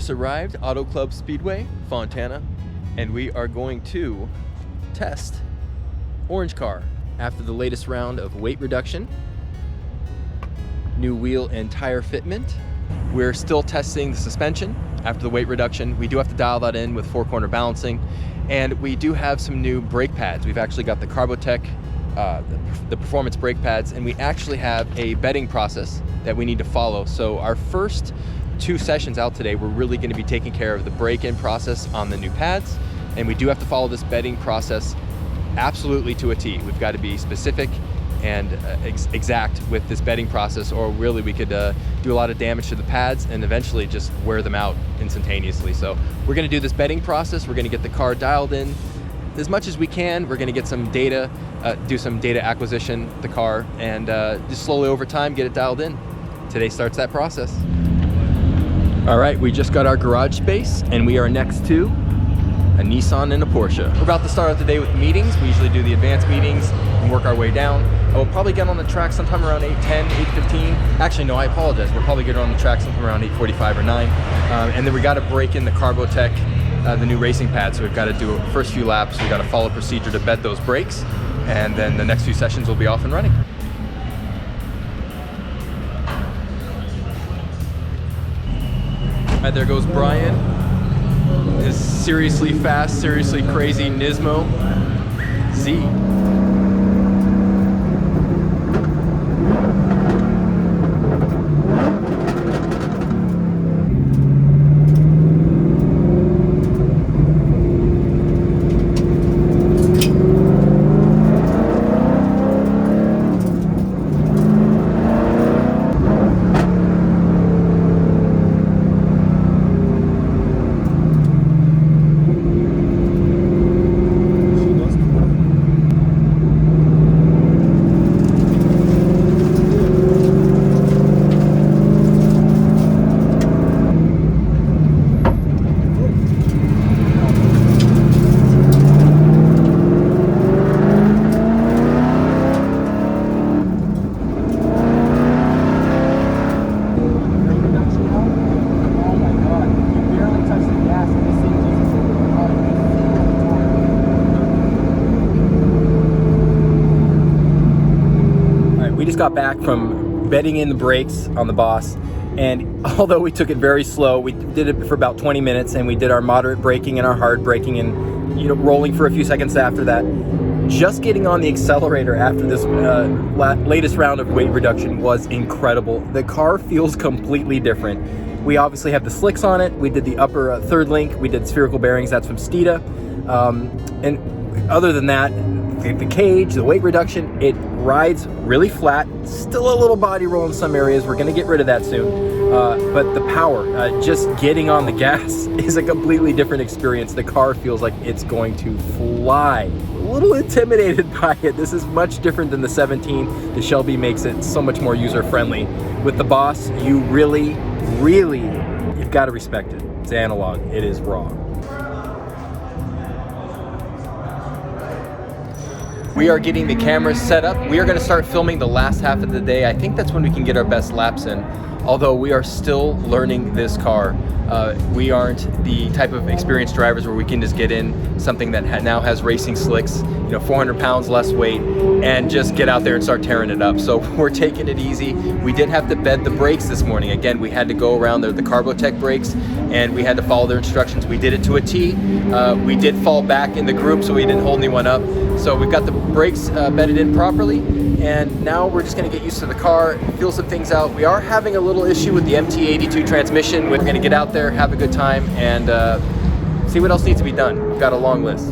just arrived, Auto Club Speedway, Fontana, and we are going to test Orange Car after the latest round of weight reduction, new wheel and tire fitment. We're still testing the suspension after the weight reduction. We do have to dial that in with four-corner balancing, and we do have some new brake pads. We've actually got the Carbotech, the performance brake pads, and we actually have a bedding process that we need to follow. So our first 2 sessions out today, we're really going to be taking care of the break-in process on the new pads, and we do have to follow this bedding process absolutely to a T. We've got to be specific and exact with this bedding process, or really we could do a lot of damage to the pads and eventually just wear them out instantaneously. So we're going to do this bedding process. We're going to get the car dialed in as much as we can. We're going to get some data, do some data acquisition, the car, and just slowly over time get it dialed in. Today starts that process. All right, we just got our garage space and we are next to a Nissan and a Porsche. We're about to start out the day with meetings. We usually do the advanced meetings and work our way down. We'll probably get on the track sometime around 8:10, 8:15. Actually, no, I apologize. We'll probably get on the track sometime around 8:45 or 9. And then we got to break in the Carbotech, the new racing pad. So we've got to do a first few laps. We've got to follow procedure to bed those brakes. And then the next few sessions will be off and running. All right, there goes Brian. His seriously fast, seriously crazy Nismo Z. Got back from bedding in the brakes on the Boss, and although we took it very slow, we did it for about 20 minutes, and we did our moderate braking and our hard braking, and rolling for a few seconds after that. Just getting on the accelerator after this latest round of weight reduction was incredible. The car feels completely different. We obviously have the slicks on it. We did the upper third link. We did spherical bearings. That's from Steeda. And other than that, the cage, the weight reduction, it rides really flat. Still a little body roll in some areas. We're going to get rid of that soon. But the power, just getting on the gas is a completely different experience. The car feels like it's going to fly. A little intimidated by it. This is much different than the 17. The Shelby makes it so much more user-friendly. With the Boss, you really, you've got to respect it. It's analog. It is raw. We are getting the cameras set up. We are going to start filming the last half of the day. I think that's when we can get our best laps in. Although we are still learning this car. We aren't the type of experienced drivers where we can just get in something that now has racing slicks, 400 pounds less weight, and just get out there and start tearing it up. So we're taking it easy. We did have to bed the brakes this morning. Again, we had to go around the Carbotech brakes, and we had to follow their instructions. We did it to a T. We did fall back in the group, so we didn't hold anyone up. So we've got the brakes bedded in properly, and now we're just going to get used to the car, feel some things out. We are having a little issue with the MT-82 transmission. We're going to get out there, have a good time, and see what else needs to be done. We've got a long list.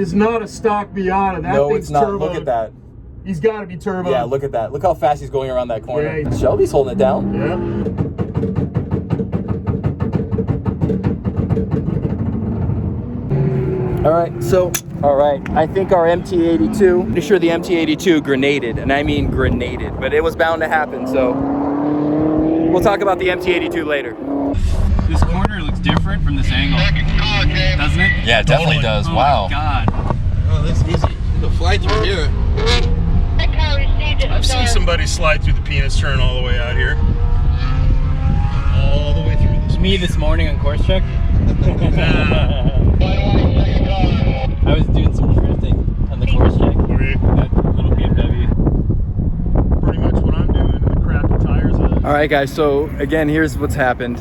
is not a stock Miata. That No, thing's it's not. turboed. Look at that. He's got to be turbo. Yeah, look at that. Look how fast he's going around that corner. Yeah. Shelby's holding it down. Yeah. All right, I think our MT-82, pretty sure the MT-82 grenaded, and I mean grenaded, but it was bound to happen, so we'll talk about the MT-82 later. This corner looks different from this angle, doesn't it? Yeah, it definitely does. Oh wow. My God. Oh, that's easy. You can fly through here. I've seen somebody slide through the penis turn all the way out here. All the way through this. Me this morning on course check. I was doing some drifting on the course check. That little BMW. Pretty much what I'm doing. The crappy tires. All right, guys, so again, here's what's happened.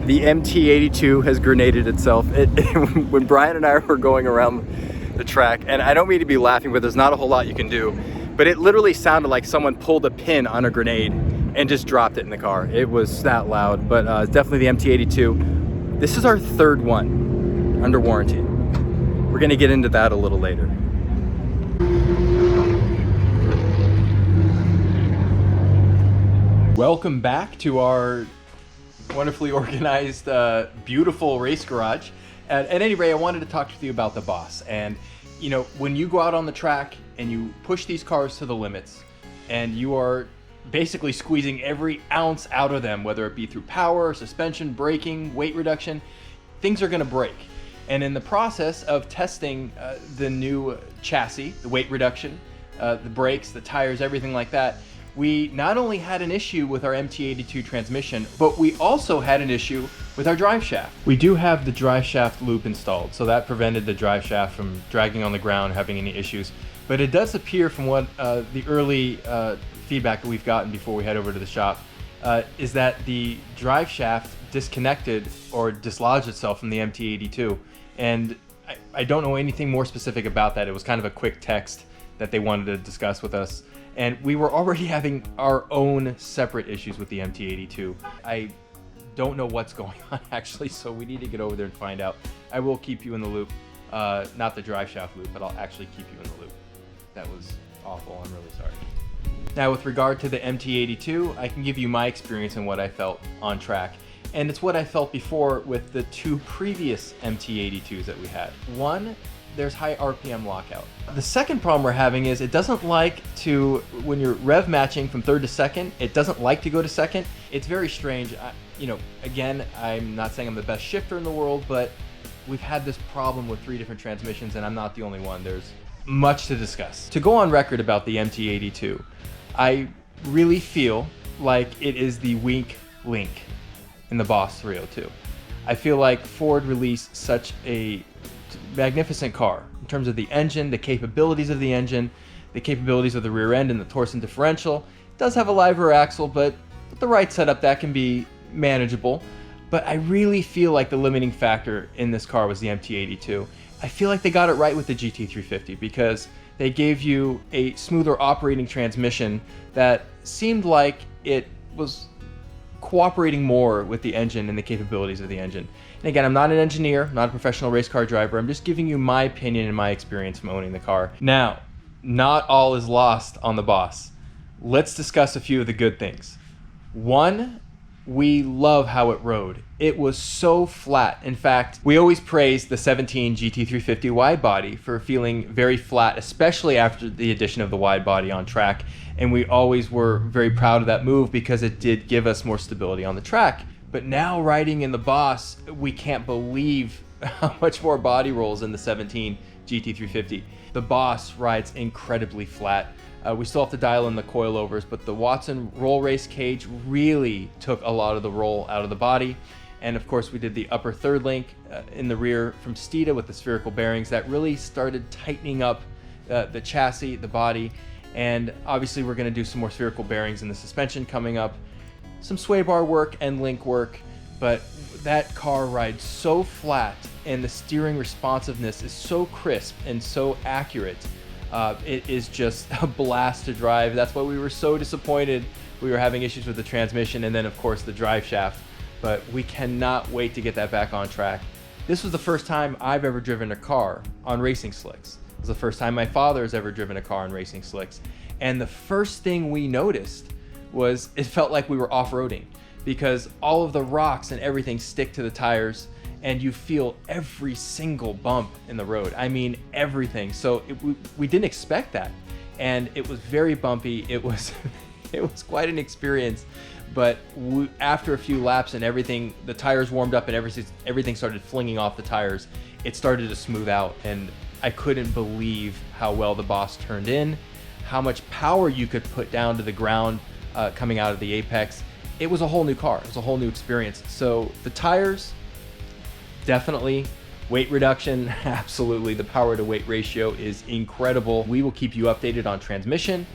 The MT-82 has grenaded itself. When Brian and I were going around the track, and I don't mean to be laughing, but there's not a whole lot you can do, but it literally sounded like someone pulled a pin on a grenade and just dropped it in the car. It was that loud, but it's definitely the MT-82. This is our third one under warranty. We're gonna get into that a little later. Welcome back to our wonderfully organized, beautiful race garage. At any rate, I wanted to talk to you about the Boss. And you know, when you go out on the track and you push these cars to the limits, and you are basically squeezing every ounce out of them, whether it be through power, suspension, braking, weight reduction, things are gonna break. And in the process of testing the new chassis, the weight reduction, the brakes, the tires, everything like that, we not only had an issue with our MT-82 transmission, but we also had an issue with our drive shaft. We do have the drive shaft loop installed, so that prevented the drive shaft from dragging on the ground, having any issues. But it does appear from what the early feedback that we've gotten before we head over to the shop, is that the drive shaft disconnected or dislodged itself from the MT-82. And I don't know anything more specific about that. It was kind of a quick text that they wanted to discuss with us. And we were already having our own separate issues with the MT-82. I don't know what's going on actually, so we need to get over there and find out. I will keep you in the loop. Not the drive shaft loop, but I'll actually keep you in the loop. That was awful, I'm really sorry. Now with regard to the MT-82, I can give you my experience and what I felt on track. And it's what I felt before with the two previous MT-82s that we had. One, there's high RPM lockout. The second problem we're having is it doesn't like to, when you're rev matching from third to second, it doesn't like to go to second. It's very strange. You know, again, I'm not saying I'm the best shifter in the world, but we've had this problem with 3 different transmissions and I'm not the only one. There's much to discuss. To go on record about the MT-82, I really feel like it is the weak link in the Boss 302. I feel like Ford released such a magnificent car in terms of the engine, the capabilities of the engine, the capabilities of the rear end and the Torsen differential. It does have a live rear axle, but with the right setup that can be manageable. But I really feel like the limiting factor in this car was the MT-82. I feel like they got it right with the GT350 because they gave you a smoother operating transmission that seemed like it was cooperating more with the engine and the capabilities of the engine. And again, I'm not an engineer, not a professional race car driver. I'm just giving you my opinion and my experience from owning the car. Now, not all is lost on the Boss. Let's discuss a few of the good things. One, we love how it rode. It was so flat. In fact, we always praised the 17 GT350 wide body for feeling very flat, especially after the addition of the wide body on track. And we always were very proud of that move because it did give us more stability on the track. But now riding in the Boss, we can't believe how much more body rolls in the 17 GT350. The Boss rides incredibly flat. We still have to dial in the coilovers, but the Watson roll race cage really took a lot of the roll out of the body. And of course we did the upper third link in the rear from Steeda with the spherical bearings that really started tightening up the chassis, the body. And obviously we're gonna do some more spherical bearings in the suspension coming up, some sway bar work and link work, but that car rides so flat and the steering responsiveness is so crisp and so accurate. It is just a blast to drive. That's why we were so disappointed. We were having issues with the transmission and then of course the drive shaft, but we cannot wait to get that back on track. This was the first time I've ever driven a car on racing slicks. It was the first time my father has ever driven a car on racing slicks. And the first thing we noticed was it felt like we were off-roading, because all of the rocks and everything stick to the tires and you feel every single bump in the road. I mean, everything. So we didn't expect that. And it was very bumpy. It was, it was quite an experience. But after a few laps and everything, the tires warmed up and everything started flinging off the tires. It started to smooth out, and I couldn't believe how well the Boss turned in, how much power you could put down to the ground coming out of the apex. It was a whole new car. It was a whole new experience. So the tires, definitely. Weight reduction, absolutely. The power to weight ratio is incredible. We will keep you updated on transmission,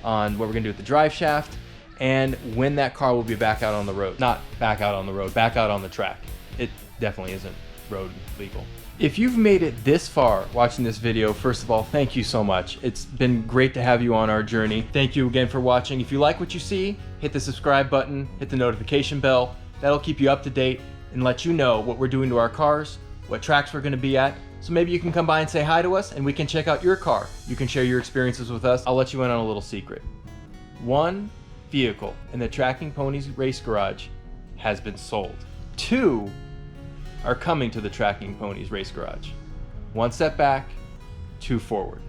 on what we're gonna do with the drive shaft, and when that car will be back out on the road. Not back out on the road, back out on the track. It definitely isn't road legal. If you've made it this far watching this video, first of all, thank you so much. It's been great to have you on our journey. Thank you again for watching. If you like what you see, hit the subscribe button, hit the notification bell. That'll keep you up to date and let you know what we're doing to our cars, what tracks we're gonna be at. So maybe you can come by and say hi to us and we can check out your car. You can share your experiences with us. I'll let you in on a little secret. One vehicle in the Tracking Ponies Race Garage has been sold. 2 are coming to the Tracking Ponies Race Garage. 1 step back, 2 forward.